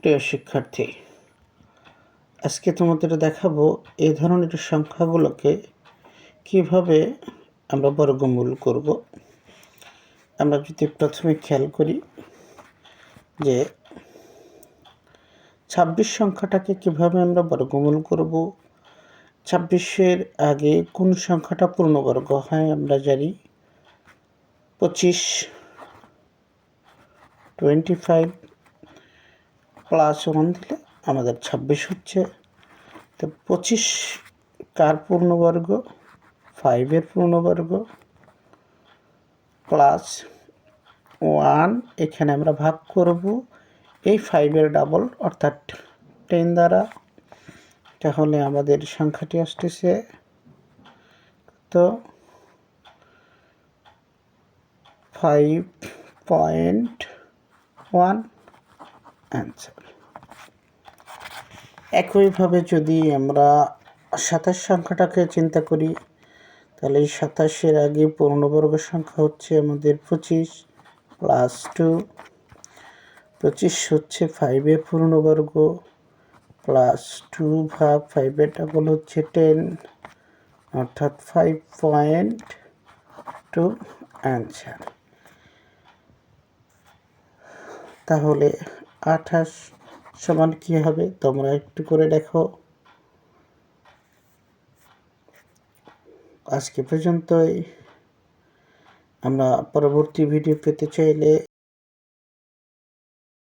প্রিয় শিক্ষার্থী, আজকে তোমাদের দেখাবো এই ধরনের সংখ্যাগুলোকে কিভাবে আমরা বর্গমূল করব। আমরা যদি প্রথমে খেয়াল করি যে ২৬ সংখ্যাটাকে কিভাবে আমরা বর্গমূল করব। ২৬-এর আগে কোন সংখ্যাটা পূর্ণবর্গ হয় আমরা জানি। 25 25 প্লাস 1 দিলে আমাদের ২৬ হচ্ছে। তো 25 কার পূর্ণবর্গ? 5-এর পূর্ণবর্গ প্লাস 1, এখানে আমরা ভাগ করব এই 5-এর ডাবল অর্থাৎ 10 দ্বারা। তাহলে আমাদের সংখ্যাটি আসতেছে তো 5.1 অ্যান্সার। একইভাবে যদি আমরা 27 সংখ্যাটাকে চিন্তা করি, তাহলে এই 27-এর আগে পূর্ণবর্গ সংখ্যা হচ্ছে আমাদের 25 প্লাস 2। 25 হচ্ছে 5-এর পূর্ণবর্গ প্লাস 2 ভাগ 5-এর ডাবল হচ্ছে 10 অর্থাৎ 5.2 অ্যান্সার। তাহলে 28 সমান কী হবে তোমরা একটু করে দেখো। আজকে পর্যন্তই। আমরা পরবর্তী ভিডিও পেতে চাইলে